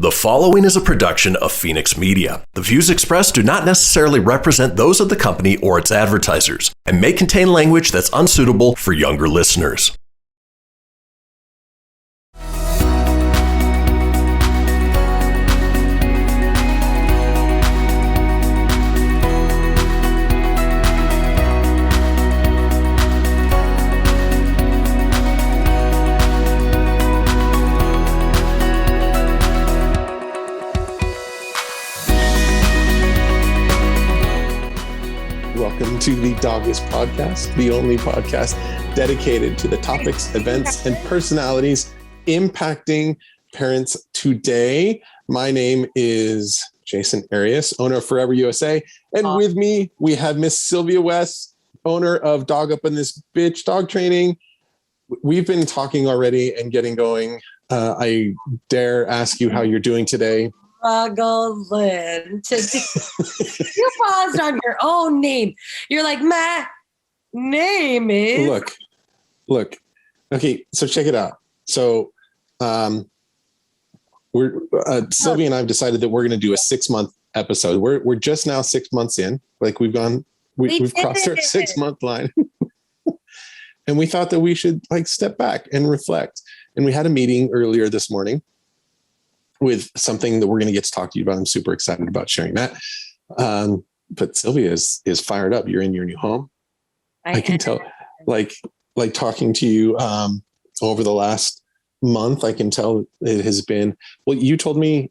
The following is a production of Fenix Media. The views expressed do not necessarily represent those of the company or its advertisers and may contain language that's unsuitable for younger listeners. Welcome to the Dogish podcast, the only podcast dedicated to the topics, events, and personalities impacting parents today. My name is Jasen Arias, owner of Forever USA. And with me, we have Miss Sylvia Wes, owner of Dog Up in This Bitch Dog Training. We've been talking already and getting going. I dare ask you how you're doing today. Struggling. You paused on your own name. You're like, my name is. Look. Okay, so check it out. So, we're Sylvia and I have decided that we're going to do a 6-month episode. We're just now 6 months in. Like we've crossed our 6-month line, and we thought that we should like step back and reflect. And we had a meeting earlier this morning with something that we're going to get to talk to you about. I'm super excited about sharing that. But Sylvia is fired up. You're in your new home. I can tell, like talking to you over the last month, I can tell it has been, well, you told me,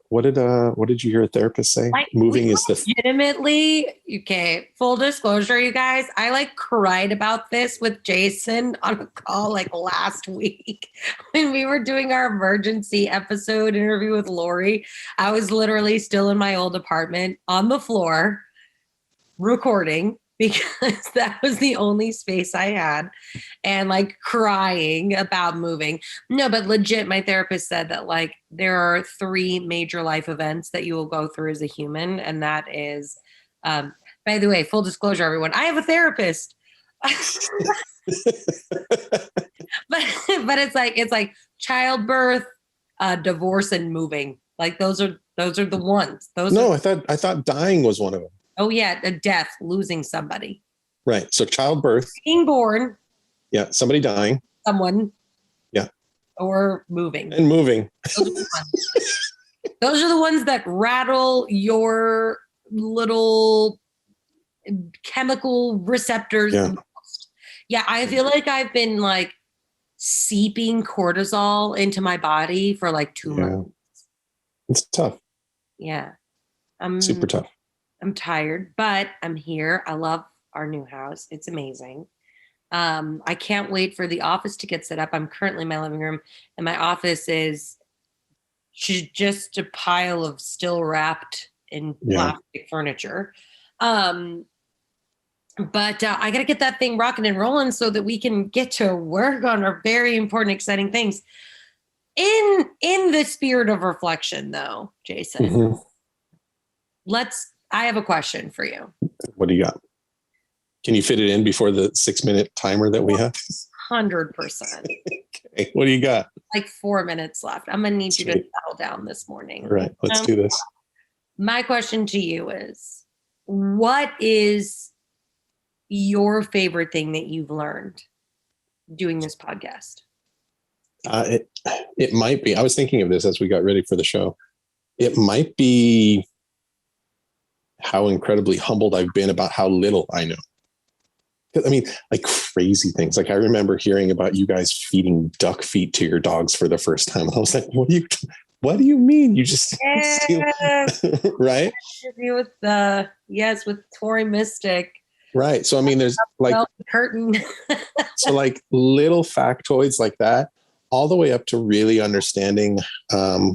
what did you hear a therapist say? Moving is legitimately, okay, full disclosure, you guys, I cried about this with Jasen on a call last week when we were doing our emergency episode interview with Lori. I was literally still in my old apartment on the floor recording because that was the only space I had, and crying about moving. No, but legit, my therapist said that there are 3 major life events that you will go through as a human. And that is, by the way, full disclosure, everyone, I have a therapist. but it's childbirth, divorce, and moving. Those are the ones. I thought dying was one of them. Oh yeah, a death, losing somebody. Right. So childbirth. Being born. Yeah. Somebody dying. Someone. Yeah. Or moving. And moving. Those are the ones that rattle your little chemical receptors. Yeah. Yeah, I feel like I've been seeping cortisol into my body for 2 months. It's tough. Yeah. Super tough. I'm tired, but I'm here. I love our new house. It's amazing. I can't wait for the office to get set up. I'm currently in my living room, and my office is just a pile of still wrapped in plastic furniture. But I got to get that thing rocking and rolling so that we can get to work on our very important, exciting things. In the spirit of reflection, though, Jasen, I have a question for you. What do you got? Can you fit it in before the 6-minute timer that we have? 100%. Okay. What do you got? 4 minutes left. I'm going to need you to settle down this morning. All right. Let's do this. My question to you is, what is your favorite thing that you've learned doing this podcast? It might be. I was thinking of this as we got ready for the show. It might be how incredibly humbled I've been about how little I know. I mean, crazy things. I remember hearing about you guys feeding duck feet to your dogs for the first time. I was like, what do you mean? You just right? With with Tori Mystic. Right. So I mean, there's curtain. So little factoids like that, all the way up to really understanding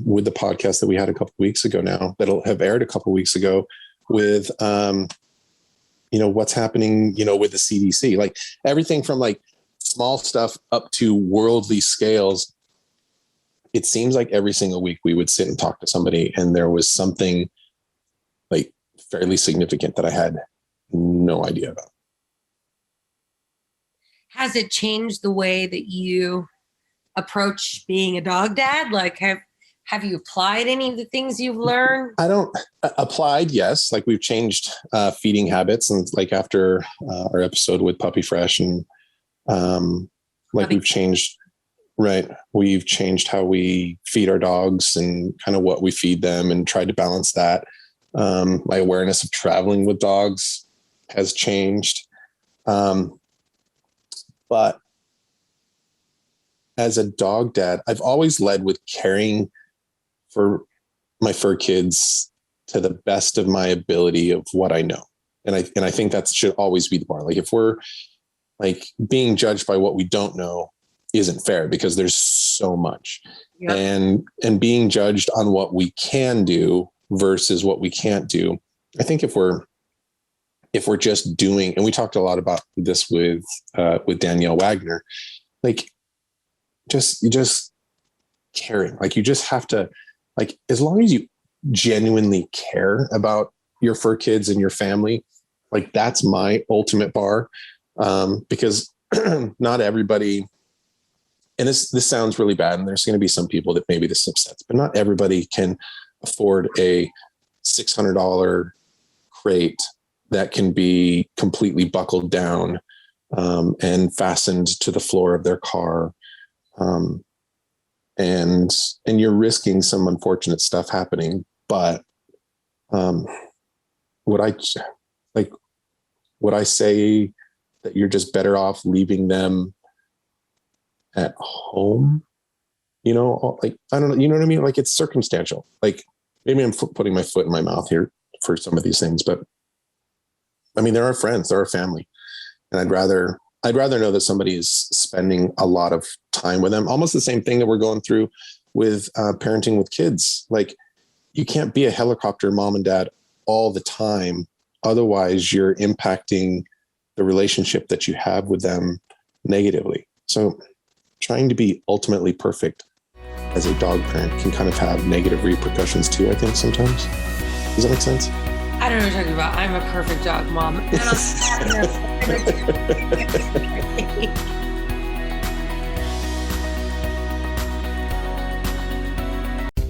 with the podcast that we had a couple of weeks ago now, that'll have aired a couple of weeks ago, with what's happening with the CDC, everything from small stuff up to worldly scales. It seems like every single week we would sit and talk to somebody and there was something fairly significant that I had no idea about. Has it changed the way that you approach being a dog dad? Like, have you applied any of the things you've learned? I don't applied. Yes. Like we've changed feeding habits, and like after our episode with Puppy Fresh, and like we've changed how we feed our dogs and kind of what we feed them, and tried to balance that. My awareness of traveling with dogs has changed. But as a dog dad, I've always led with caring for my fur kids to the best of my ability of what I know. And I think that should always be the bar. Like if we're like being judged by what we don't know isn't fair, because there's so much. Yep. And being judged on what we can do versus what we can't do. I think if we're just doing, and we talked a lot about this with Danielle Wagner, like just caring, like you just have to, like, as long as you genuinely care about your fur kids and your family, like that's my ultimate bar. Because not everybody, and this sounds really bad, and there's going to be some people that maybe this upsets, but not everybody can afford a $600 crate that can be completely buckled down and fastened to the floor of their car. And you're risking some unfortunate stuff happening. But would I say that you're just better off leaving them at home? You know, like, I don't know, you know what I mean? Like it's circumstantial. Like maybe I'm putting my foot in my mouth here for some of these things, but I mean, they're our friends, they're our family. And I'd rather know that somebody is spending a lot of time with them. Almost the same thing that we're going through with parenting with kids. Like you can't be a helicopter mom and dad all the time. Otherwise you're impacting the relationship that you have with them negatively. So trying to be ultimately perfect as a dog parent can kind of have negative repercussions too, I think sometimes. Does that make sense? I don't know what you're talking about. I'm a perfect dog mom.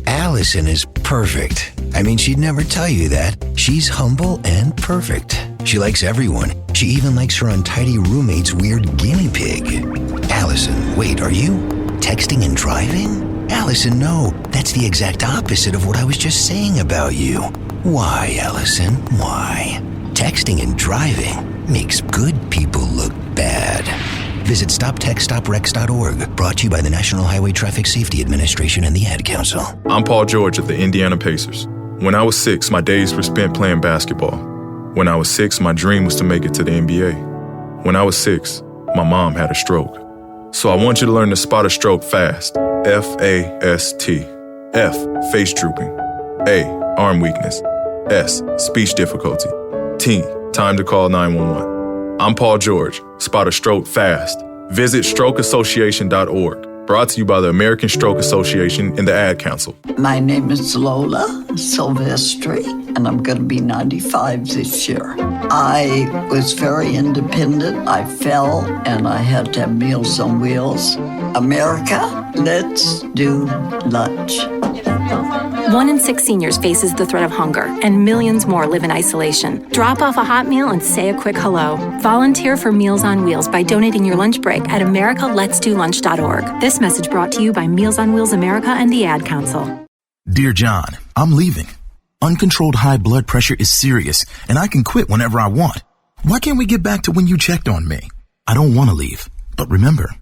Allison is perfect. I mean, she'd never tell you that. She's humble and perfect. She likes everyone. She even likes her untidy roommate's weird guinea pig. Allison, wait, are you texting and driving? Allison, no. That's the exact opposite of what I was just saying about you. Why, Allison? Why? Texting and driving makes good people look bad. Visit StopTextStopWrecks.org, brought to you by the National Highway Traffic Safety Administration and the Ad Council. I'm Paul George of the Indiana Pacers. When I was 6, my days were spent playing basketball. When I was 6, my dream was to make it to the NBA. When I was 6, my mom had a stroke. So I want you to learn to spot a stroke fast. F-A-S-T. F, face drooping. A, arm weakness. S, speech difficulty. T, time to call 911. I'm Paul George. Spot a stroke fast. Visit strokeassociation.org. Brought to you by the American Stroke Association and the Ad Council. My name is Lola Silvestri, and I'm going to be 95 this year. I was very independent. I fell, and I had to have Meals on Wheels. America, let's do lunch. 1 in 6 seniors faces the threat of hunger, and millions more live in isolation. Drop off a hot meal and say a quick hello. Volunteer for Meals on Wheels by donating your lunch break at americaletsdolunch.org. This message brought to you by Meals on Wheels America and the Ad Council. Dear John, I'm leaving. Uncontrolled high blood pressure is serious, and I can quit whenever I want. Why can't we get back to when you checked on me? I don't want to leave, but remember,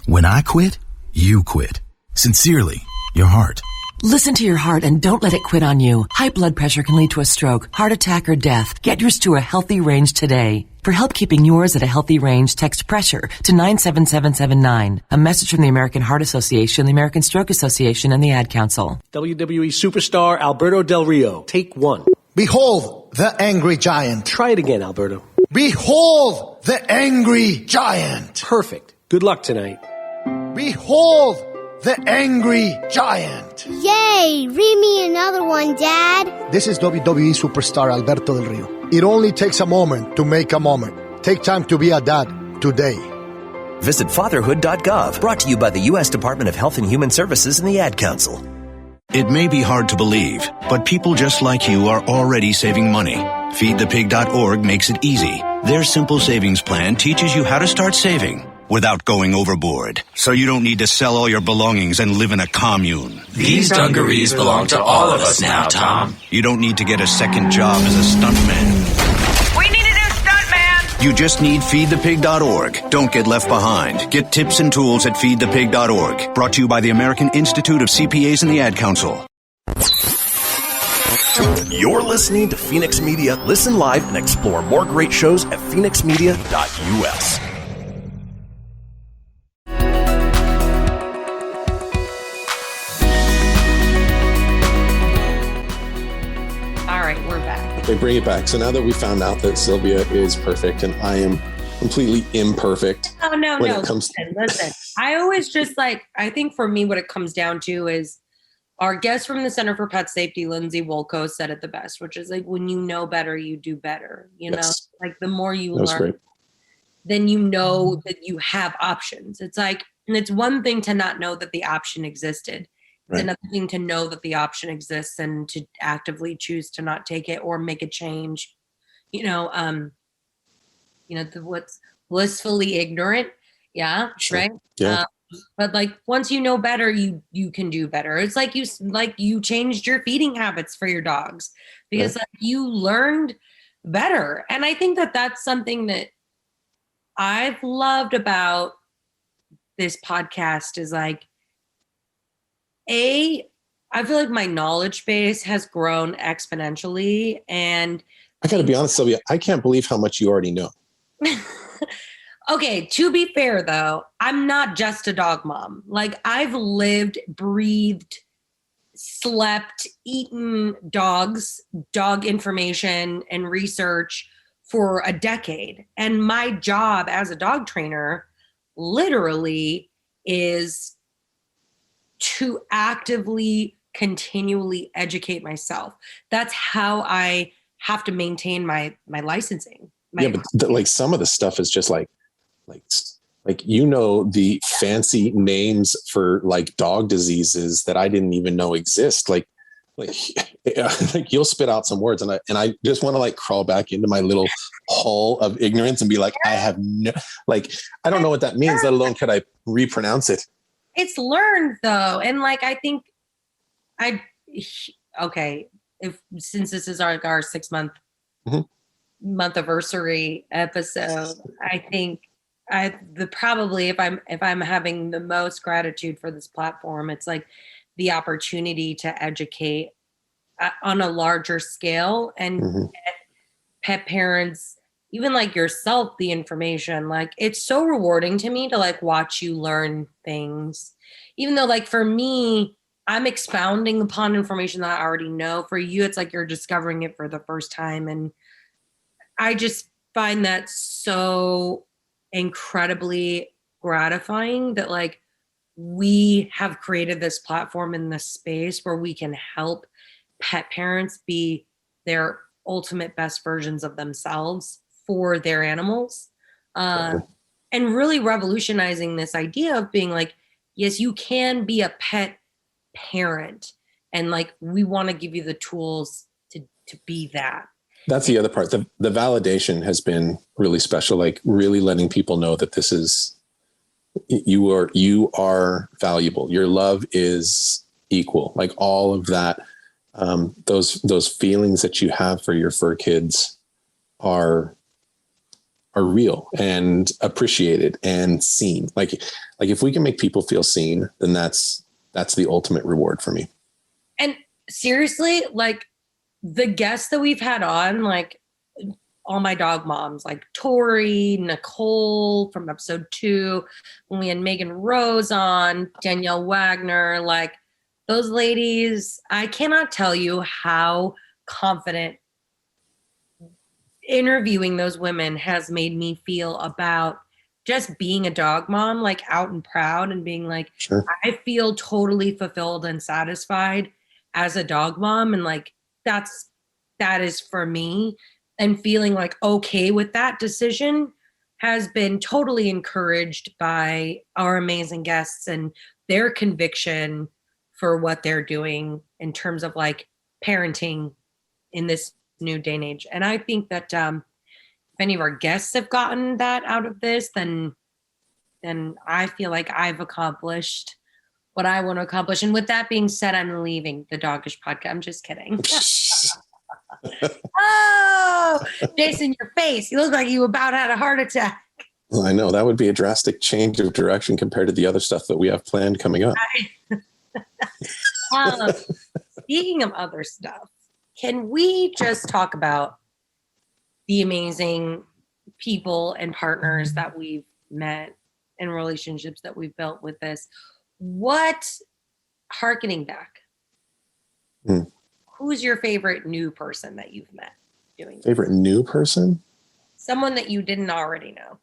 when I quit, you quit. Sincerely, your heart. Listen to your heart and don't let it quit on you. High blood pressure can lead to a stroke, heart attack, or death. Get yours to a healthy range today. For help keeping yours at a healthy range, text PRESSURE to 97779. A message from the American Heart Association, the American Stroke Association, and the Ad Council. WWE superstar Alberto Del Rio. Take 1. Behold the angry giant. Try it again, Alberto. Behold the angry giant. Perfect. Good luck tonight. Behold the angry giant. Yay! Read me another one, Dad. This is WWE superstar Alberto Del Rio. It only takes a moment to make a moment. Take time to be a dad today. Visit fatherhood.gov, brought to you by the U.S. Department of Health and Human Services and the Ad Council. It may be hard to believe, but people just like you are already saving money. FeedThePig.org makes it easy. Their simple savings plan teaches you how to start saving without going overboard, so you don't need to sell all your belongings and live in a commune. These dungarees belong to all of us now, Tom. You don't need to get a second job as a stuntman. We need a new stuntman! You just need FeedThePig.org. Don't get left behind. Get tips and tools at FeedThePig.org. Brought to you by the American Institute of CPAs and the Ad Council. You're listening to Fenix Media. Listen live and explore more great shows at fenixmedia.us. They bring it back. So now that we found out that Sylvia is perfect and I am completely imperfect. Oh, no. Listen. I always just I think for me, what it comes down to is our guest from the Center for Pet Safety, Lindsay Wolko, said it the best, which is when you know better, you do better. You know, the more you learn, then you know that you have options. It's and it's one thing to not know that the option existed. It's another thing to know that the option exists and to actively choose to not take it or make a change. What's blissfully ignorant. Yeah. Sure. Right. Yeah. But once you know better, you can do better. It's you changed your feeding habits for your dogs because you learned better. And I think that that's something that I've loved about this podcast is I feel like my knowledge base has grown exponentially. And I got to be honest, Sylvia, I can't believe how much you already know. Okay, to be fair, though, I'm not just a dog mom. I've lived, breathed, slept, eaten dog information and research for a decade. And my job as a dog trainer literally is to actively, continually educate myself. That's how I have to maintain my licensing. But some of the stuff is just the fancy names for dog diseases that I didn't even know exist. You'll spit out some words and I just want to crawl back into my little hole of ignorance and be I have no, I don't know what that means, let alone could I repronounce it. It's learned though. And I think since this is our 6-month month-iversary episode, I think if I'm having the most gratitude for this platform, it's the opportunity to educate on a larger scale and get pet parents, even yourself, the information. It's so rewarding to me to watch you learn things, even though for me, I'm expounding upon information that I already know. For you, it's you're discovering it for the first time. And I just find that so incredibly gratifying that we have created this platform in this space where we can help pet parents be their ultimate best versions of themselves for their animals. And really revolutionizing this idea of being yes, you can be a pet parent. And we want to give you the tools to be that. That's the other part. The validation has been really special, really letting people know that this is, you are valuable. Your love is equal. All of that, those feelings that you have for your fur kids are real and appreciated and seen. If we can make people feel seen, then that's the ultimate reward for me. And seriously, the guests that we've had on, all my dog moms, Tori, Nicole from episode 2, when we had Megan Rose on, Danielle Wagner, those ladies, I cannot tell you how confident interviewing those women has made me feel about just being a dog mom, out and proud and being sure. I feel totally fulfilled and satisfied as a dog mom. And that is for me, and feeling okay with that decision has been totally encouraged by our amazing guests and their conviction for what they're doing in terms of like parenting in this new day and age. And I think that if any of our guests have gotten that out of this, then I feel like I've accomplished what I want to accomplish. And with that being said, I'm leaving the Dogish podcast. I'm just kidding. Oh, Jason, your face. You look like you about had a heart attack. Well, I know that would be a drastic change of direction compared to the other stuff that we have planned coming up. Speaking of other stuff, can we just talk about the amazing people and partners that we've met and relationships that we've built with this? Harkening back, who's your favorite new person that you've met doing this? Favorite new person? Someone that you didn't already know.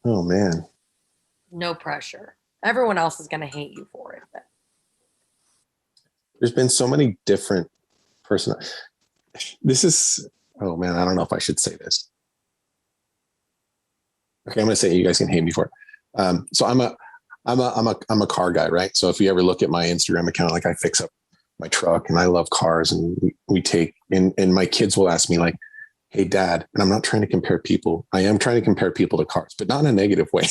Oh, man. No pressure. Everyone else is going to hate you for it. But. There's been so many different This is, oh man, I don't know if I should say this. Okay, I'm going to say it. You guys can hate me for it. So I'm a car guy, right? So if you ever look at my Instagram account, like I fix up my truck and I love cars, and we take, and my kids will ask me like, hey dad, and I'm not trying to compare people. I am trying to compare people to cars, but not in a negative way.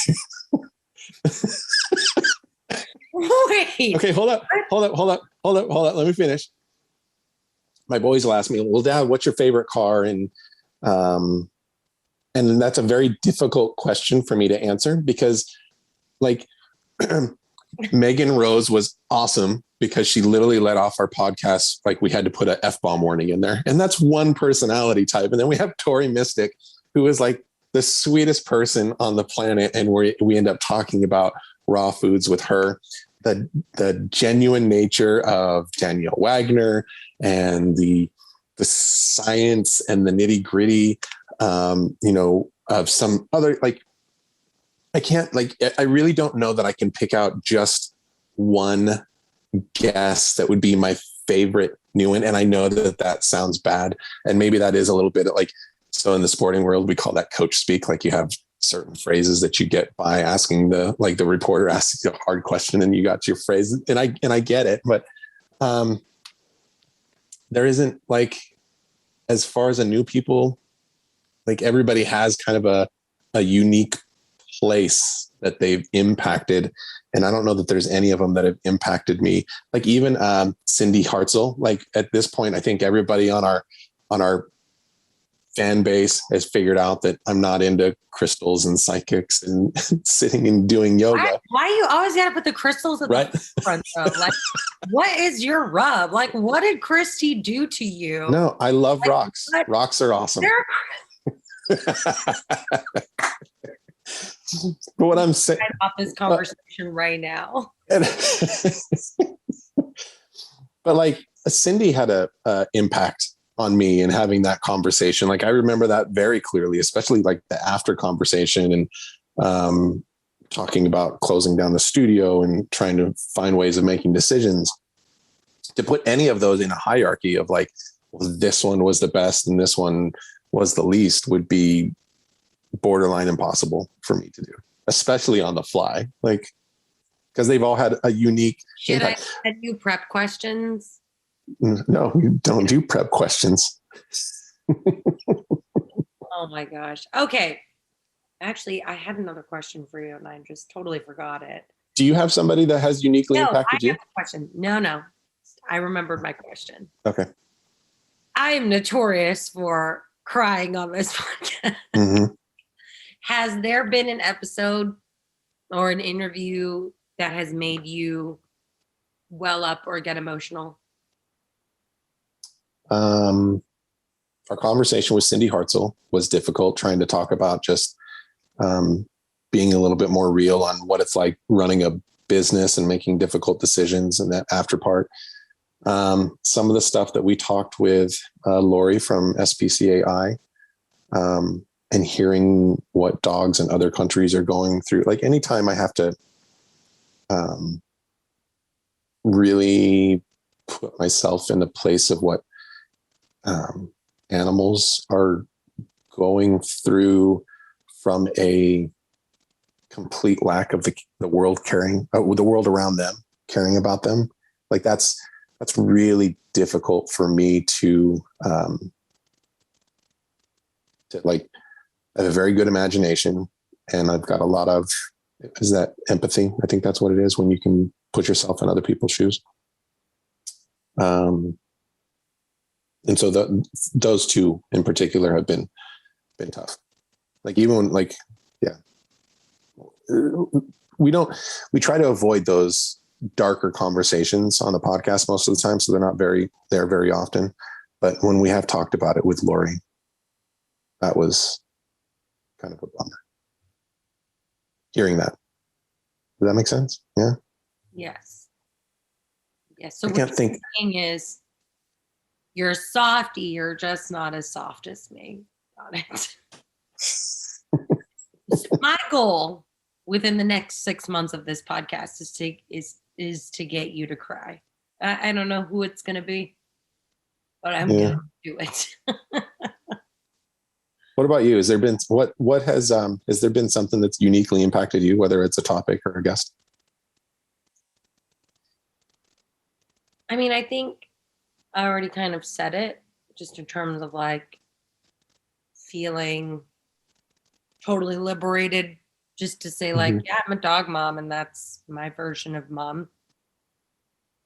Wait. Okay, hold up. Let me finish. My boys will ask me, well, dad, what's your favorite car? And that's a very difficult question for me to answer, because like Megan Rose was awesome because she literally let off our podcast. Like we had to put a F-bomb warning in there, and that's one personality type. And then we have Tori Mystic, who is like the sweetest person on the planet. And we end up talking about raw foods with her, the genuine nature of Danielle Wagner and the science and the nitty gritty, of some other, like, I really don't know that I can pick out just one guest that would be my favorite new one. And I know that sounds bad. And maybe that is a little bit like, so in the sporting world, we call that coach speak. Like you have certain phrases that you get by asking the reporter asks you a hard question and you got your phrase. And I get it, but there isn't, like, as far as a new people, like everybody has kind of a unique place that they've impacted. And I don't know that there's any of them that have impacted me. Like even Cindy Hartzell, like at this point, I think everybody on our fan base has figured out that I'm not into crystals and psychics and sitting and doing yoga. Why you always got to put the crystals at right? the front though? Like, what is your rub? Like, what did Christy do to you? No, I love like, rocks. Rocks are awesome. But what I'm saying off this conversation right now. But like Cindy had a impact on me and having that conversation. Like I remember that very clearly, especially like the after conversation and talking about closing down the studio and trying to find ways of making decisions. To put any of those in a hierarchy of like, well, this one was the best and this one was the least would be borderline impossible for me to do, especially on the fly, like, because they've all had a unique impact. I send you prep questions? No, you don't do prep questions. Oh my gosh. Okay. Actually, I had another question for you and I just totally forgot it. Do you have somebody that has uniquely impacted you? I have a question. No. I remembered my question. Okay. I am notorious for crying on this podcast. Mm-hmm. Has there been an episode or an interview that has made you well up or get emotional? Our conversation with Cindy Hartzell was difficult, trying to talk about just being a little bit more real on what it's like running a business and making difficult decisions and that after part. Some of the stuff that we talked with Lori from SPCAI, and hearing what dogs in other countries are going through. Like anytime I have to really put myself in the place of what animals are going through from a complete lack of the world caring, the world around them caring about them. Like that's really difficult for me to like, I have a very good imagination, and I've got a lot of, is that empathy? I think that's what it is, when you can put yourself in other people's shoes. And so those two in particular have been tough. Like even when, like, yeah, we try to avoid those darker conversations on the podcast most of the time. So they're not there very often. But when we have talked about it with Lori, that was kind of a bummer. Hearing that. Does that make sense? Yeah. Yes. Yes. So I what can't you're think. saying is, you're a softie, you're just not as soft as me. Got it. My goal within the next 6 months of this podcast is to get you to cry. I don't know who it's going to be, but I'm going to do it. What about you? Has there been has there been something that's uniquely impacted you, whether it's a topic or a guest? I mean, I think I already kind of said it, just in terms of like feeling totally liberated, just to say like, yeah, I'm a dog mom, and that's my version of mom.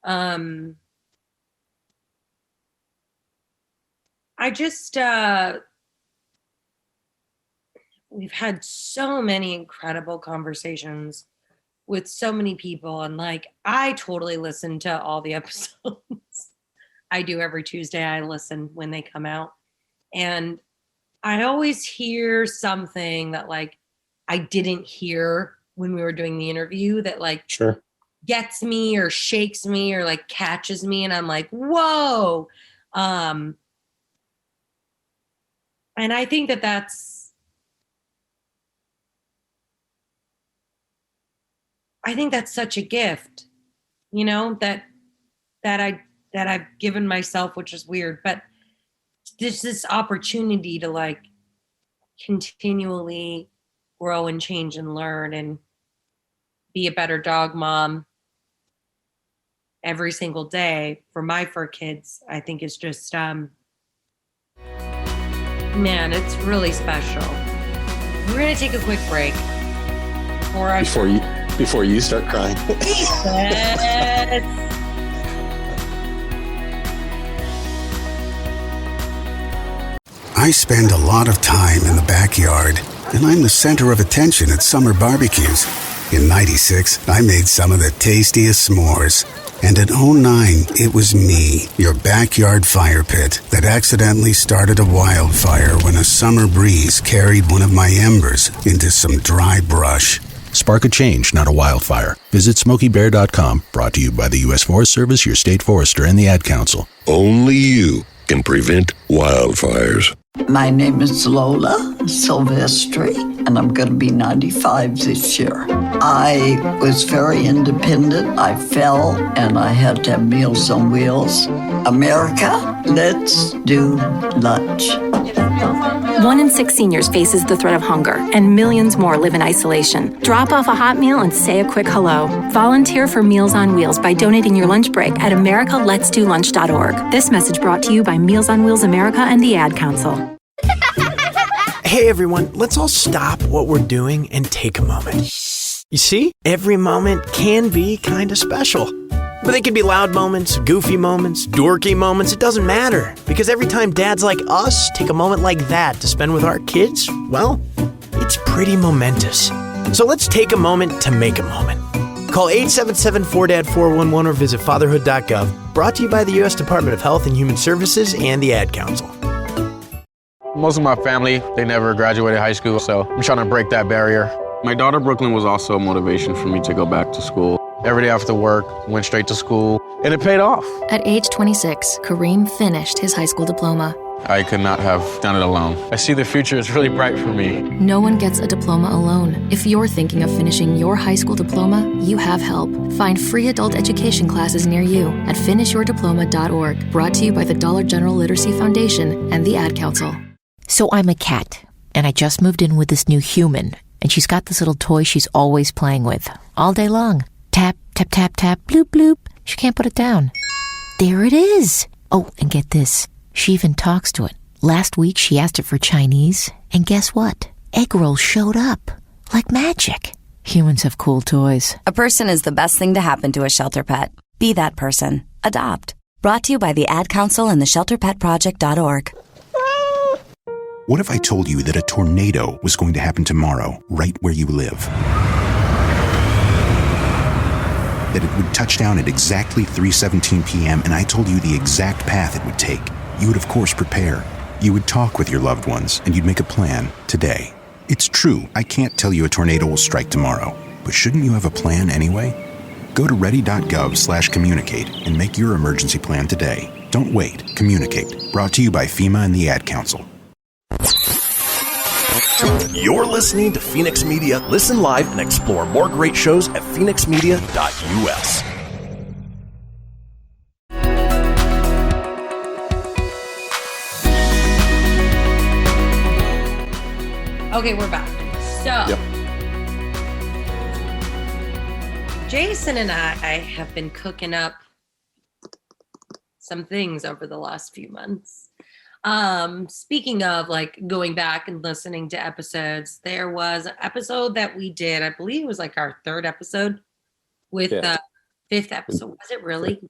I just we've had so many incredible conversations with so many people, and like I totally listen to all the episodes. I do every Tuesday. I listen when they come out, and I always hear something that like I didn't hear when we were doing the interview, that like gets me or shakes me or like catches me, and I'm like, whoa. And I think that's such a gift, you know, that I've given myself, which is weird, but there's this opportunity to like continually grow and change and learn and be a better dog mom every single day for my fur kids. I think is just, man, it's really special. We're going to take a quick break before you start crying. I spend a lot of time in the backyard, and I'm the center of attention at summer barbecues. In '96, I made some of the tastiest s'mores. And in '09, it was me, your backyard fire pit, that accidentally started a wildfire when a summer breeze carried one of my embers into some dry brush. Spark a change, not a wildfire. Visit SmokeyBear.com, brought to you by the U.S. Forest Service, your state forester, and the Ad Council. Only you can prevent wildfires. My name is Lola Silvestri, and I'm going to be 95 this year. I was very independent. I fell, and I had to have Meals on Wheels. America, let's do lunch. 1 in 6 seniors faces the threat of hunger, and millions more live in isolation. Drop off a hot meal and say a quick hello. Volunteer for Meals on Wheels by donating your lunch break at americaletsdolunch.org. This message brought to you by Meals on Wheels America and the Ad Council. Hey everyone, let's all stop what we're doing and take a moment. You see, every moment can be kind of special. But they could be loud moments, goofy moments, dorky moments, it doesn't matter. Because every time dads like us take a moment like that to spend with our kids, well, it's pretty momentous. So let's take a moment to make a moment. Call 877-4DAD-411 or visit fatherhood.gov. Brought to you by the U.S. Department of Health and Human Services and the Ad Council. Most of my family, they never graduated high school, so I'm trying to break that barrier. My daughter Brooklyn was also a motivation for me to go back to school. Every day after work, went straight to school, and it paid off. At age 26, Kareem finished his high school diploma. I could not have done it alone. I see the future is really bright for me. No one gets a diploma alone. If you're thinking of finishing your high school diploma, you have help. Find free adult education classes near you at finishyourdiploma.org. Brought to you by the Dollar General Literacy Foundation and the Ad Council. So I'm a cat, and I just moved in with this new human, and she's got this little toy she's always playing with, all day long. Tap, tap, tap, tap, bloop, bloop. She can't put it down. There it is. Oh, and get this. She even talks to it. Last week, she asked it for Chinese, and guess what? Egg rolls showed up. Like magic. Humans have cool toys. A person is the best thing to happen to a shelter pet. Be that person. Adopt. Brought to you by the Ad Council and the ShelterPetProject.org. What if I told you that a tornado was going to happen tomorrow, right where you live? That it would touch down at exactly 3:17 p.m., and I told you the exact path it would take. You would, of course, prepare. You would talk with your loved ones, and you'd make a plan today. It's true, I can't tell you a tornado will strike tomorrow, but shouldn't you have a plan anyway? Go to ready.gov/communicate and make your emergency plan today. Don't wait. Communicate. Brought to you by FEMA and the Ad Council. You're listening to Fenix Media. Listen live and explore more great shows at fenixmedia.us. Okay, we're back. So, Jason and I have been cooking up some things over the last few months. Speaking of like going back and listening to episodes, there was an episode that we did, I believe it was like our third episode with fifth episode. Was it really?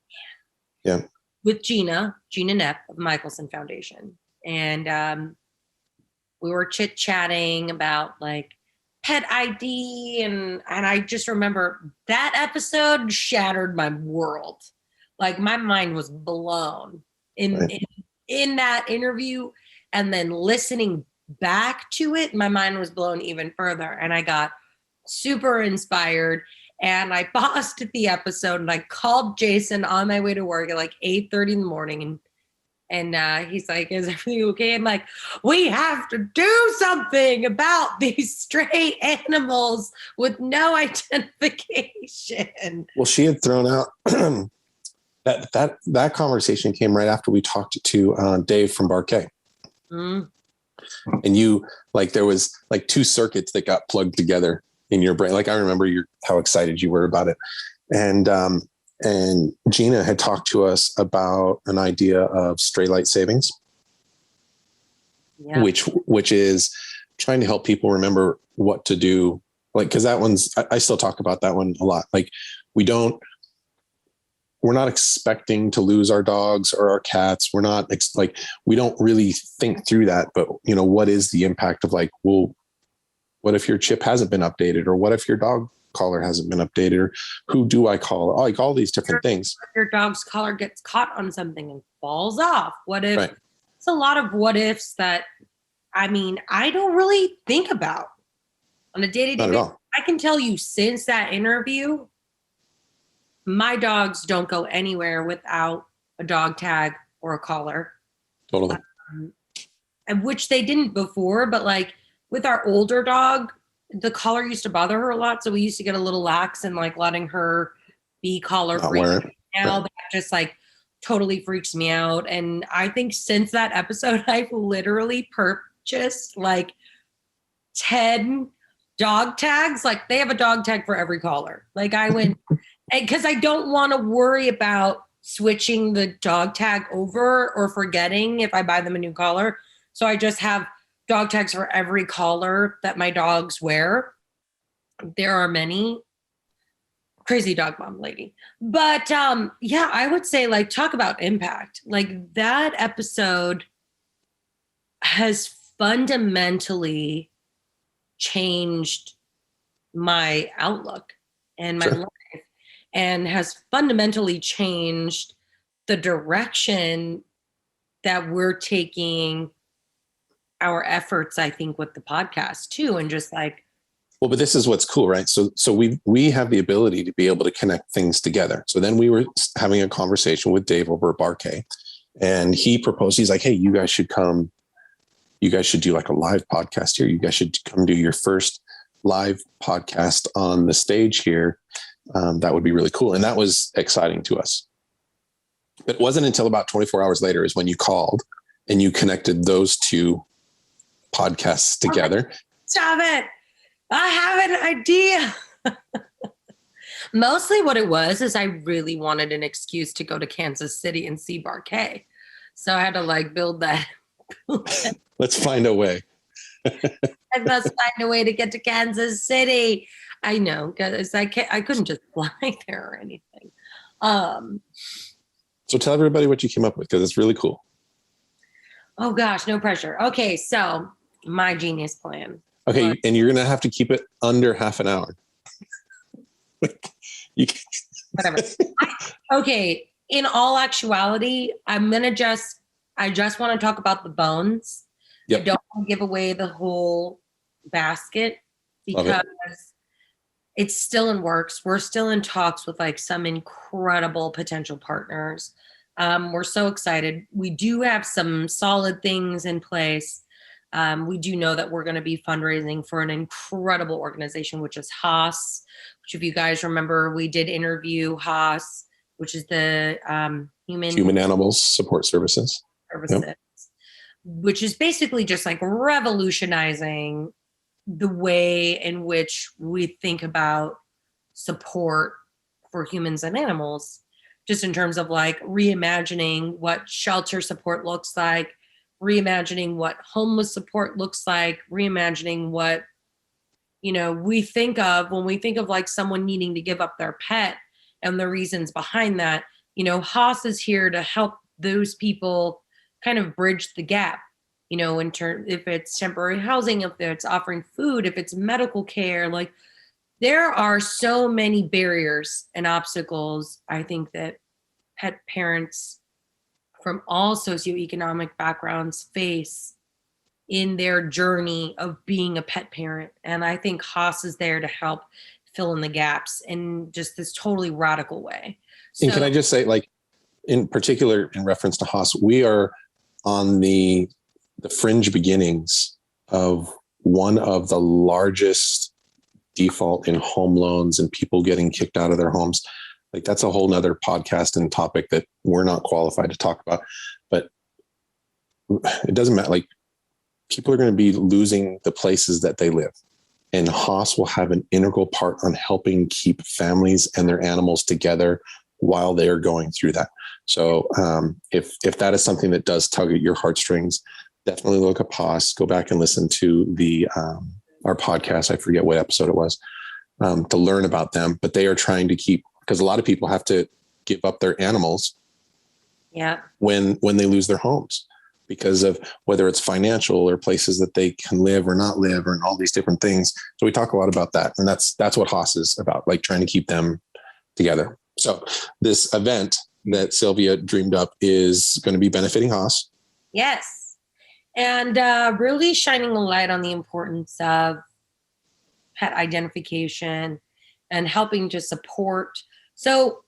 Yeah. With Gina Nepp of Michelson Foundation. And we were chit-chatting about like pet ID and I just remember that episode shattered my world. Like my mind was blown in that interview, and then listening back to it, my mind was blown even further, and I got super inspired. And I paused the episode and I called Jason on my way to work at like 8:30 in the morning, and he's like, "Is everything okay?" I'm like, "We have to do something about these stray animals with no identification." Well, she had thrown out. That conversation came right after we talked to Dave from Barquet. And you, like, there was like two circuits that got plugged together in your brain. Like, I remember how excited you were about it. And Gina had talked to us about an idea of stray light savings, which is trying to help people remember what to do. Like, cause that one's, I still talk about that one a lot. Like, we're not expecting to lose our dogs or our cats. We're not we don't really think through that, but you know, what is the impact of like, well, what if your chip hasn't been updated, or what if your dog collar hasn't been updated, or who do I call? Like all these different things. Your dog's collar gets caught on something and falls off. What if it's a lot of what ifs that, I mean, I don't really think about on a day-to-day basis. I can tell you since that interview, my dogs don't go anywhere without a dog tag or a collar. Totally. And which they didn't before, but like with our older dog, the collar used to bother her a lot. So we used to get a little lax and like letting her be collar free. Now that just like totally freaks me out. And I think since that episode, I've literally purchased like 10 dog tags. Like they have a dog tag for every collar. Like I went, because I don't want to worry about switching the dog tag over or forgetting if I buy them a new collar. So I just have dog tags for every collar that my dogs wear. There are many. Crazy dog mom lady. But yeah, I would say like talk about impact. Like that episode has fundamentally changed my outlook and my life. And has fundamentally changed the direction that we're taking our efforts, I think, with the podcast too. And just like, well, but this is what's cool, right? So we have the ability to be able to connect things together. So then we were having a conversation with Dave over at Barquet, And he proposed, he's like, hey, you guys should come. You guys should do like a live podcast here. You guys should come do your first live podcast on the stage here. That would be really cool. And that was exciting to us. But it wasn't until about 24 hours later is when you called and you connected those two podcasts together. Stop it. I have an idea. Mostly what it was is I really wanted an excuse to go to Kansas City and see Barquet. So I had to like build that. Let's find a way. I must find a way to get to Kansas City. I know, because I couldn't just fly there or anything. So tell everybody what you came up with, because it's really cool. Oh gosh, no pressure. Okay, so my genius plan. Okay, and you're going to have to keep it under half an hour. Whatever. Okay, in all actuality, I just want to talk about the bones. Yep. I don't want to give away the whole basket because it's still in works. We're still in talks with like some incredible potential partners. We're so excited. We do have some solid things in place. We do know that we're going to be fundraising for an incredible organization, which is Haas, which if you guys remember, we did interview Haas, which is the Human Animals Support Services. Yep. Which is basically just like revolutionizing the way in which we think about support for humans and animals, just in terms of like reimagining what shelter support looks like, reimagining what homeless support looks like, reimagining what, we think of when we think of like someone needing to give up their pet and the reasons behind that. Haas is here to help those people kind of bridge the gap, in turn, if it's temporary housing, if it's offering food, if it's medical care, like there are so many barriers and obstacles, I think, that pet parents from all socioeconomic backgrounds face in their journey of being a pet parent. And I think Haas is there to help fill in the gaps in just this totally radical way. And can I just say, like, in particular, in reference to Haas, we are on the fringe beginnings of one of the largest default in home loans and people getting kicked out of their homes. Like that's a whole nother podcast and topic that we're not qualified to talk about, but it doesn't matter. Like people are going to be losing the places that they live, and Haas will have an integral part on helping keep families and their animals together while they are going through that. So if that is something that does tug at your heartstrings, definitely look up Haas, go back and listen to our podcast. I forget what episode it was, to learn about them, but they are trying to keep, because a lot of people have to give up their animals when they lose their homes because of whether it's financial or places that they can live or not live or all these different things. So we talk a lot about that. And that's what Haas is about, like trying to keep them together. So this event that Sylvia dreamed up is going to be benefiting Haas. Yes. And really shining a light on the importance of pet identification and helping to support. So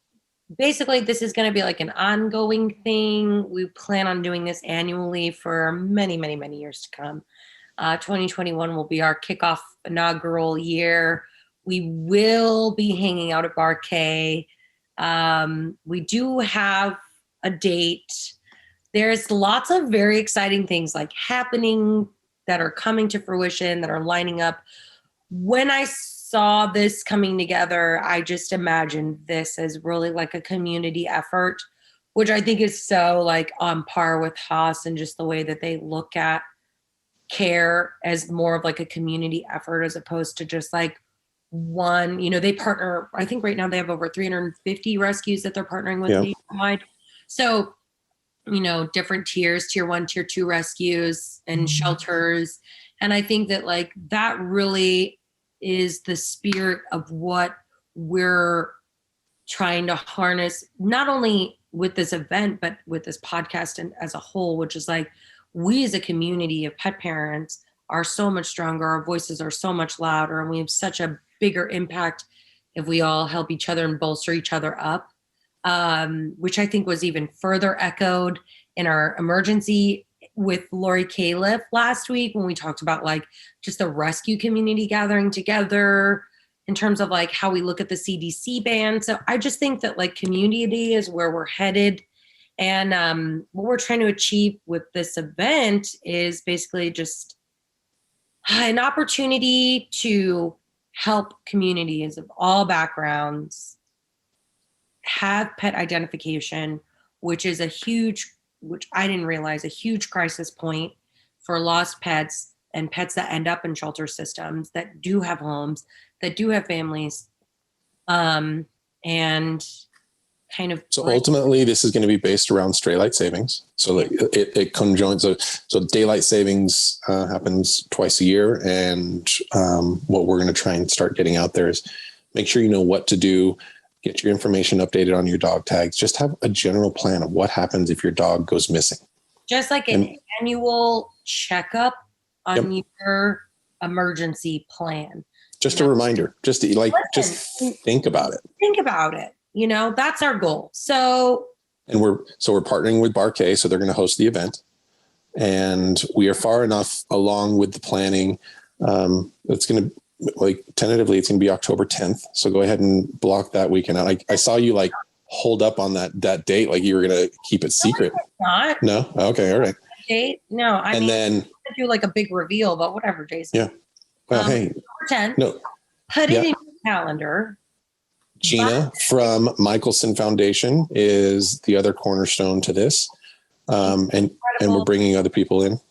basically, this is going to be like an ongoing thing. We plan on doing this annually for many, many, many years to come. 2021 will be our kickoff inaugural year. We will be hanging out at Barquet. We do have a date. There's lots of very exciting things like happening that are coming to fruition, that are lining up. When I saw this coming together, I just imagined this as really like a community effort, which I think is so like on par with Haas and just the way that they look at care as more of like a community effort as opposed to just like one, they partner, I think right now they have over 350 rescues that they're partnering with nationwide. So, different tiers, tier 1, tier 2 rescues and shelters. And I think that like that really is the spirit of what we're trying to harness, not only with this event, but with this podcast and as a whole, which is like we as a community of pet parents are so much stronger. Our voices are so much louder, and we have such a bigger impact if we all help each other and bolster each other up. which I think was even further echoed in our emergency with Lori Califf last week when we talked about like just the rescue community gathering together in terms of like how we look at the CDC ban. So I just think that like community is where we're headed. And what we're trying to achieve with this event is basically just an opportunity to help communities of all backgrounds have pet identification, which is which I didn't realize, a huge crisis point for lost pets and pets that end up in shelter systems that do have homes, that do have families, and kind of. So ultimately, this is going to be based around stray light savings. So like it conjoins. So daylight savings happens twice a year, and what we're going to try and start getting out there is make sure you know what to do. Get your information updated on your dog tags. Just have a general plan of what happens if your dog goes missing. Just like an annual checkup on your emergency plan. Just a reminder. Just think about it. Think about it. You know, that's our goal. So we're partnering with Barquet, so they're going to host the event, and we are far enough along with the planning. It's going to. Like tentatively it's going to be October 10th. So go ahead and block that weekend out. I saw you like hold up on that date. Like you were going to keep it secret. Not. No. Okay. All right. Date. No. I mean, then do like a big reveal, but whatever, Jason. Yeah. Well, hey, October 10th. No. Put it in your calendar. Gina from Michelson Foundation is the other cornerstone to this. And we're bringing other people in.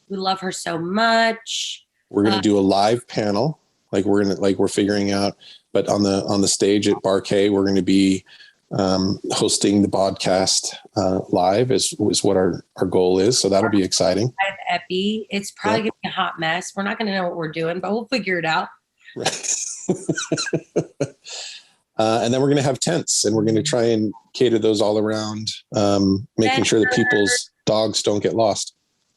We love her so much. We're going to do a live panel. We're figuring out, but on the stage at Barquet, we're going to be hosting the podcast live is what our goal is. So that'll be exciting. Live Epi. It's probably going to be a hot mess. We're not going to know what we're doing, but we'll figure it out. Right. And then we're going to have tents, and we're going to try and cater those all around, making sure that people's dogs don't get lost.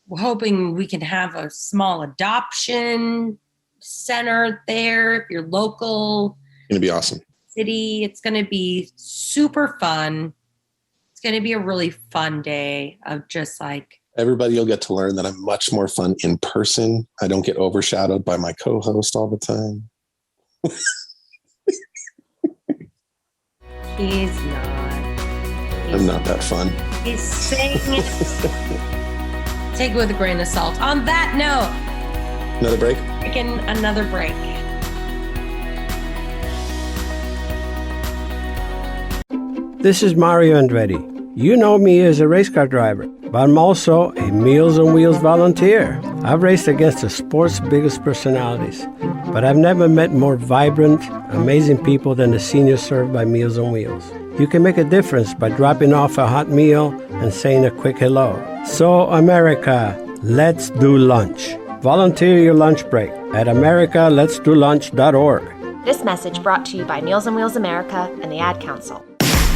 We're hoping we can have a small adoption center there if you're local. It's going to be awesome. City. It's going to be super fun. It's going to be a really fun day of just like. Everybody will get to learn that I'm much more fun in person. I don't get overshadowed by my co-host all the time. He's not. I'm not that fun. He's saying it. Take it with a grain of salt. On that note. Another break? Taking another break. This is Mario Andretti. You know me as a race car driver, but I'm also a Meals on Wheels volunteer. I've raced against the sport's biggest personalities, but I've never met more vibrant, amazing people than the seniors served by Meals on Wheels. You can make a difference by dropping off a hot meal and saying a quick hello. So, America, let's do lunch. Volunteer your lunch break at americaletsdolunch.org. This message brought to you by Meals on Wheels America and the Ad Council.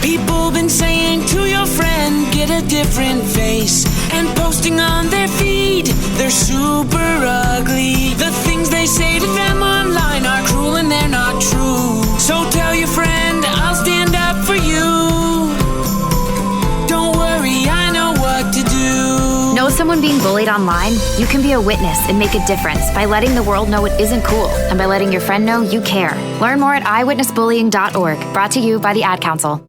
People been saying to your friend, get a different face, and posting on their feed, they're super ugly. The things they say to them online are cruel and they're not true. So tell your friend, I'll stand up for you. Don't worry, I know what to do. Know someone being bullied online? You can be a witness and make a difference by letting the world know it isn't cool and by letting your friend know you care. Learn more at eyewitnessbullying.org. Brought to you by the Ad Council.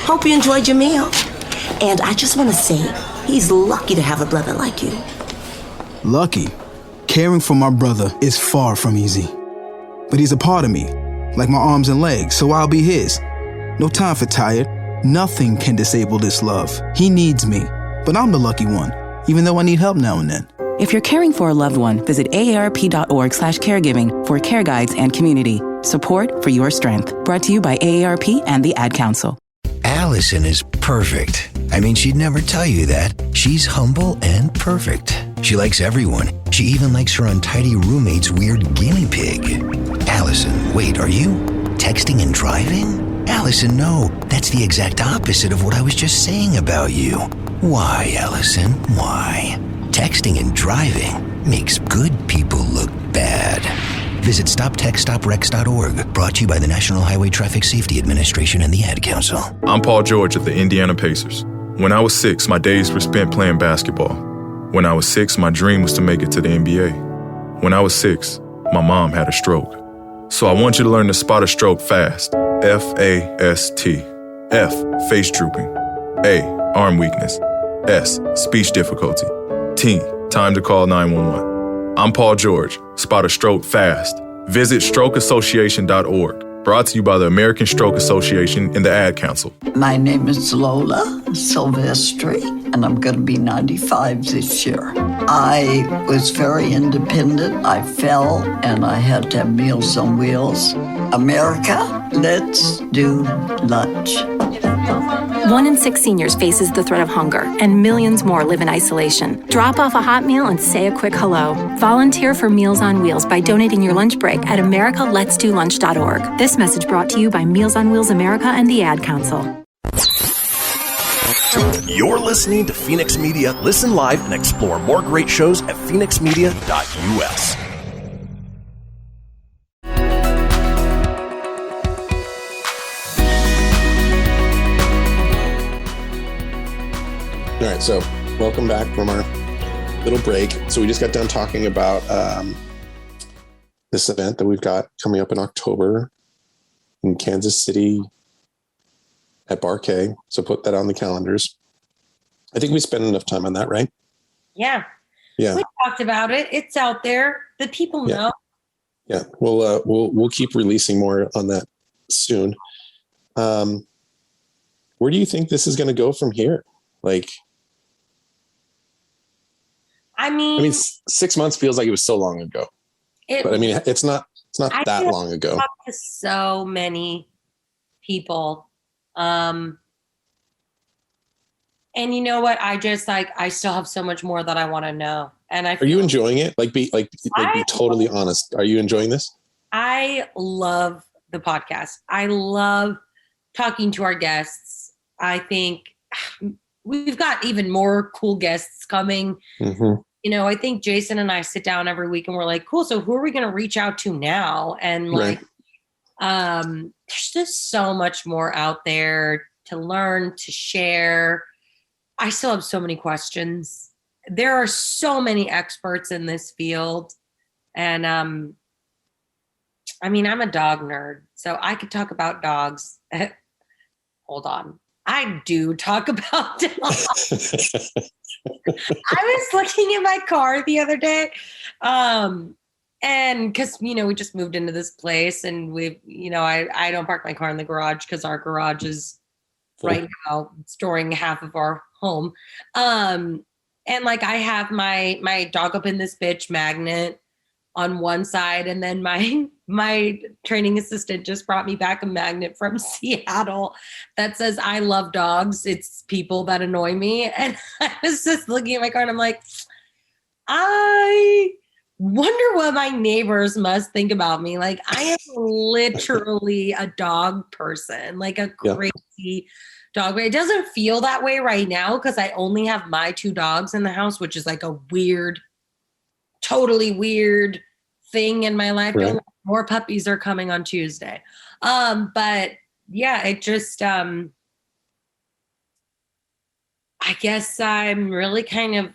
Hope you enjoyed your meal. And I just want to say, he's lucky to have a brother like you. Lucky? Caring for my brother is far from easy. But he's a part of me, like my arms and legs, so I'll be his. No time for tired. Nothing can disable this love. He needs me, but I'm the lucky one, even though I need help now and then. If you're caring for a loved one, visit aarp.org/caregiving for care guides and community. Support for your strength. Brought to you by AARP and the Ad Council. Allison is perfect. I mean, she'd never tell you that. She's humble and perfect. She likes everyone. She even likes her untidy roommate's weird guinea pig. Allison, wait, are you texting and driving? Allison, no. That's the exact opposite of what I was just saying about you. Why, Allison? Why? Texting and driving makes good people look bad. Visit StopTextStopWrecks.org. Brought to you by the National Highway Traffic Safety Administration and the Ad Council. I'm Paul George of the Indiana Pacers. When I was 6, my days were spent playing basketball. When I was 6, my dream was to make it to the NBA. When I was 6, my mom had a stroke. So I want you to learn to spot a stroke fast. F-A-S-T. F, face drooping. A, arm weakness. S, speech difficulty. T, time to call 911. I'm Paul George. Spot a stroke fast. Visit strokeassociation.org. Brought to you by the American Stroke Association and the Ad Council. My name is Lola Silvestri, and I'm going to be 95 this year. I was very independent. I fell, and I had to have Meals on Wheels. America, let's do lunch. 1 in 6 seniors faces the threat of hunger, and millions more live in isolation. Drop off a hot meal and say a quick hello. Volunteer for Meals on Wheels by donating your lunch break at americaletsdolunch.org. This message brought to you by Meals on Wheels America and the Ad Council. You're listening to Fenix Media. Listen live and explore more great shows at fenixmedia.us. All right, so welcome back from our little break. So we just got done talking about this event that we've got coming up in October in Kansas City at Bar K. So put that on the calendars. I think we spent enough time on that, right? Yeah. Yeah. We talked about it. It's out there. The people know. Yeah. We'll keep releasing more on that soon. Where do you think this is going to go from here? I mean, 6 months feels like it was so long ago. But I mean, it's not that long ago. I've talked to so many people. And you know what? I still have so much more that I want to know. And are you enjoying it? Be totally honest. Are you enjoying this? I love the podcast. I love talking to our guests. I think we've got even more cool guests coming. Mm-hmm. You know, I think Jason and I sit down every week and we're like, cool. So who are we going to reach out to now? And there's just so much more out there to learn, to share. I still have so many questions. There are so many experts in this field. And I'm a dog nerd, so I could talk about dogs. Hold on. I do talk about dogs. I was looking in my car the other day. And because, we just moved into this place and I don't park my car in the garage because our garage is right now storing half of our home. And I have my dog up in this bitch magnet on one side. And then my training assistant just brought me back a magnet from Seattle that says, I love dogs. It's people that annoy me. And I was just looking at my car and I'm like, I wonder what my neighbors must think about me. I am literally a dog person, a crazy dog. But it doesn't feel that way right now because I only have my 2 dogs in the house, which is a weird, totally weird thing in my life. Right. More puppies are coming on Tuesday. But yeah, it just, I guess I'm really kind of,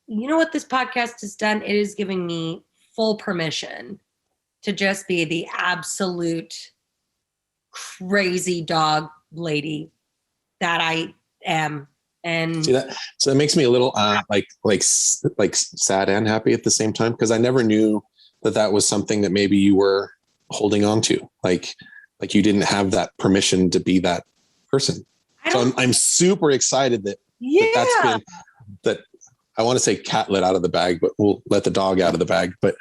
what this podcast has done? It is giving me full permission to just be the absolute crazy dog lady that I am. And see that, so that makes me a little sad and happy at the same time, because I never knew that was something that maybe you were holding on to, like you didn't have that permission to be that person. So I'm super excited that I want to say cat let out of the bag, but we'll let the dog out of the bag. But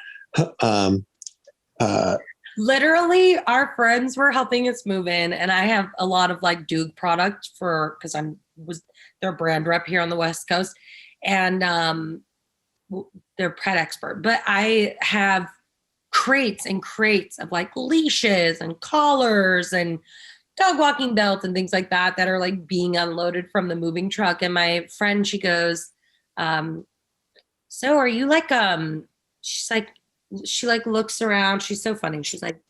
literally, our friends were helping us move in, and I have a lot of Doog product because was their brand rep here on the West Coast, and they're pet expert. But I have crates and crates of leashes and collars and dog walking belts and things like that are being unloaded from the moving truck. And my friend, she goes, so are you she's like, she like looks around. She's so funny. She's like,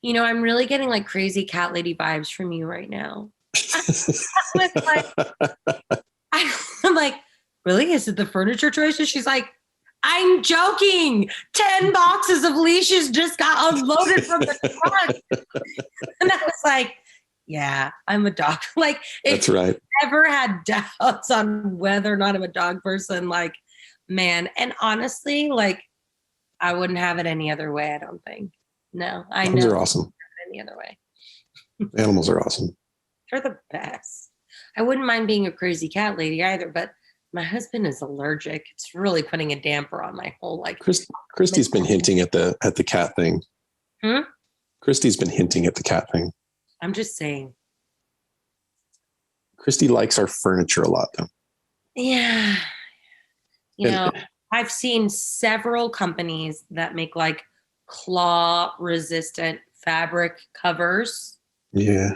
you know, I'm really getting like crazy cat lady vibes from you right now. I'm like, really? Is it the furniture choices? She's like, I'm joking. 10 boxes of leashes just got unloaded from the truck. And I was like, yeah, I'm a dog. Like, that's right. Ever had doubts on whether or not I'm a dog person, like, man. And honestly, like, I wouldn't have it any other way, I don't think. No, I know. Animals are awesome. Any other way. Animals are awesome. They're the best. I wouldn't mind being a crazy cat lady either, but my husband is allergic. It's really putting a damper on my whole like. Christy's been hinting at the cat thing. Christy's been hinting at the cat thing. I'm just saying. Christy likes our furniture a lot, though. Yeah. You know, I've seen several companies that make like claw resistant fabric covers. Yeah.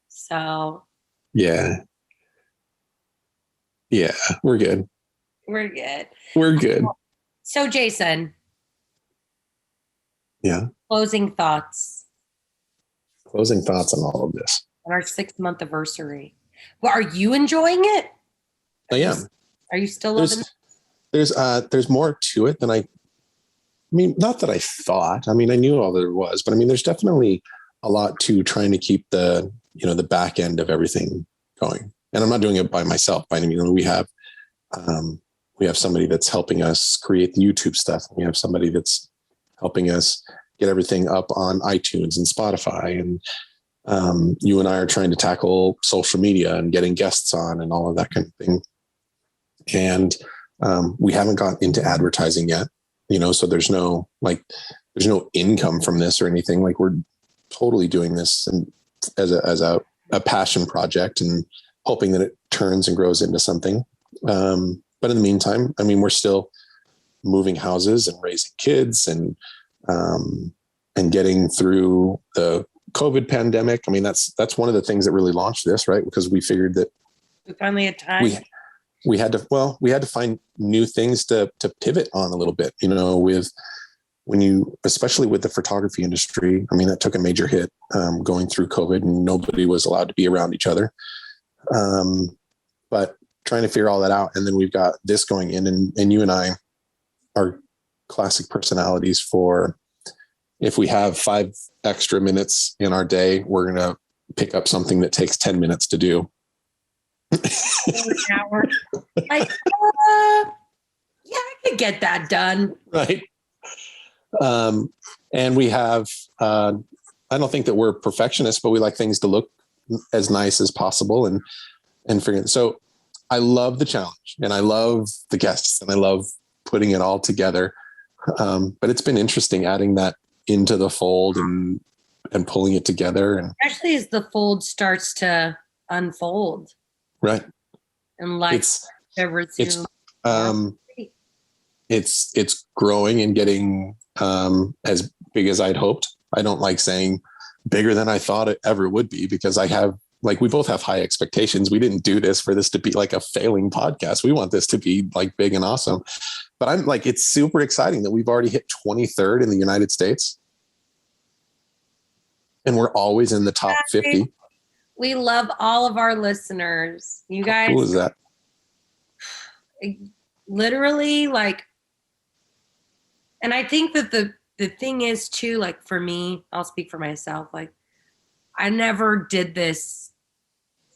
So. Yeah. Yeah, we're good. We're good. We're good. So, Jason. Yeah. Closing thoughts. Closing thoughts on all of this. On our 6-month anniversary. Well, are you enjoying it? I am. Are you still loving it? There's more to it than I mean, not that I thought. I mean, I knew all there was, but I mean, there's definitely a lot to trying to keep the back end of everything going. And I'm not doing it by myself. By any means, we have somebody that's helping us create the YouTube stuff. We have somebody that's helping us get everything up on iTunes and Spotify. And you and I are trying to tackle social media and getting guests on and all of that kind of thing. And we haven't got into advertising yet, so there's no income from this or anything. Like, we're totally doing this and as a passion project and hoping that it turns and grows into something. But in the meantime, I mean, we're still moving houses and raising kids and getting through the COVID pandemic. I mean, that's one of the things that really launched this, right? Because we figured that we finally had time. We had to find new things to pivot on a little bit, especially with the photography industry. I mean, that took a major hit going through COVID, and nobody was allowed to be around each other. But trying to figure all that out. And then we've got this going in, and you and I are classic personalities for, if we have 5 extra minutes in our day, we're going to pick up something that takes 10 minutes to do. Like, yeah, I could get that done. Right. And we have, I don't think that we're perfectionists, but we like things to look as nice as possible and figure it. So I love the challenge, and I love the guests, and I love putting it all together. But it's been interesting adding that into the fold and pulling it together. And especially as the fold starts to unfold. Right. And like it's growing and getting as big as I'd hoped. I don't like saying bigger than I thought it ever would be, because we both have high expectations. We didn't do this for this to be like a failing podcast. We want this to be like big and awesome. But I'm like, it's super exciting that we've already hit 23rd in the United States. And we're always in the top 50. We love all of our listeners. You guys. How cool is that? Literally, like, and I think that the thing is too, like, for me, I'll speak for myself. Like, I never did this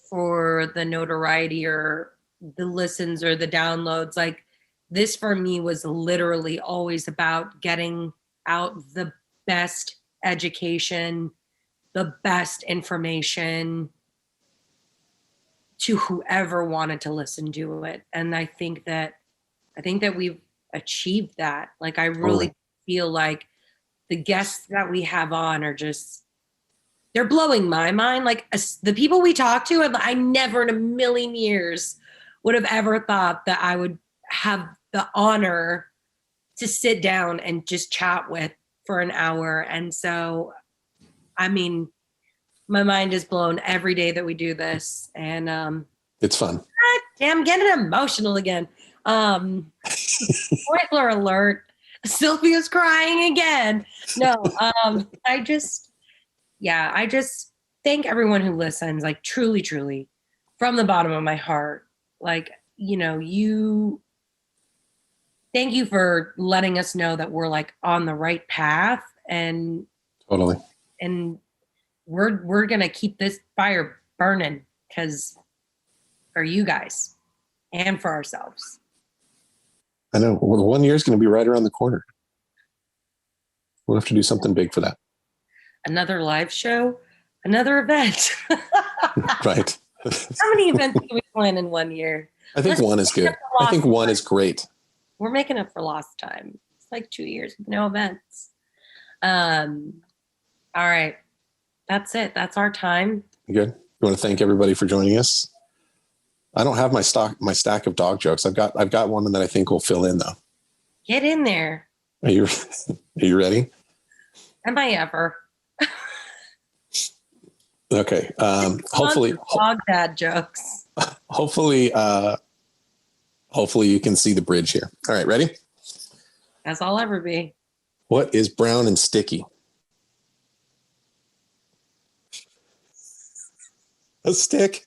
for the notoriety or the listens or the downloads. Like, this for me was literally always about getting out the best education, the best information to whoever wanted to listen to it. And I think that we've achieved that. Like, I really feel like the guests that we have on are just, they're blowing my mind. Like, the people we talk to, I never in a million years would have ever thought that I would have the honor to sit down and just chat with for an hour. And so, I mean, my mind is blown every day that we do this. And it's fun. Damn, I'm getting emotional again. Spoiler alert. Sylvia's crying again. No, I just thank everyone who listens, like truly, truly, from the bottom of my heart. Like, thank you for letting us know that we're like on the right path, and totally. And we're gonna keep this fire burning because for you guys and for ourselves. I know. Well, 1 year is going to be right around the corner. We'll have to do something big for that. Another live show, another event. Right. How many events can we plan in 1 year? I think one is good. I think one is great. We're making up for lost time. It's like 2 years with no events. All right. That's it. That's our time. Good. You want to thank everybody for joining us? I don't have my stack of dog jokes. I've got one that I think will fill in though. Get in there. Are you ready? Am I ever? Okay. Hopefully dog dad jokes. Hopefully you can see the bridge here. All right, ready? As I'll ever be. What is brown and sticky? A stick.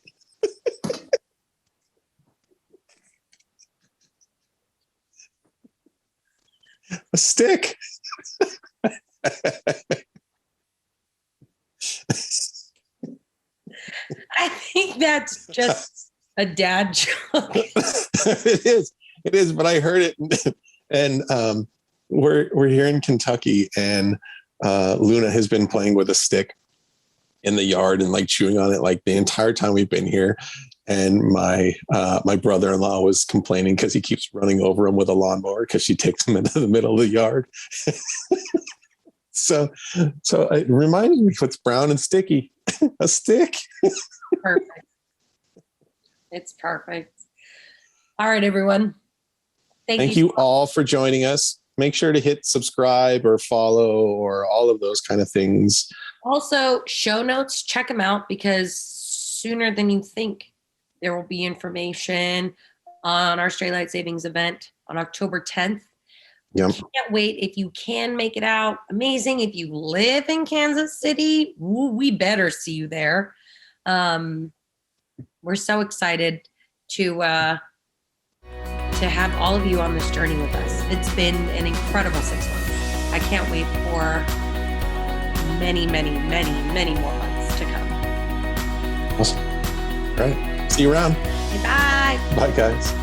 A stick. I think that's just a dad joke. It is, but I heard it, and we're here in Kentucky, and Luna has been playing with a stick in the yard and like chewing on it like the entire time we've been here. And my brother-in-law was complaining because he keeps running over him with a lawnmower because she takes him into the middle of the yard. So it reminded me what's brown and sticky. A stick. Perfect. It's perfect. All right, everyone. Thank you all for joining us. Make sure to hit subscribe or follow or all of those kind of things. Also, show notes, check them out because sooner than you think, there will be information on our Straight Light Savings event on October 10th. Yep. Can't wait. If you can make it out, amazing. If you live in Kansas City, we better see you there. We're so excited to have all of you on this journey with us. It's been an incredible 6 months. I can't wait for many, many, many, many more months to come. Awesome. All right. See you around. Bye. Bye, guys.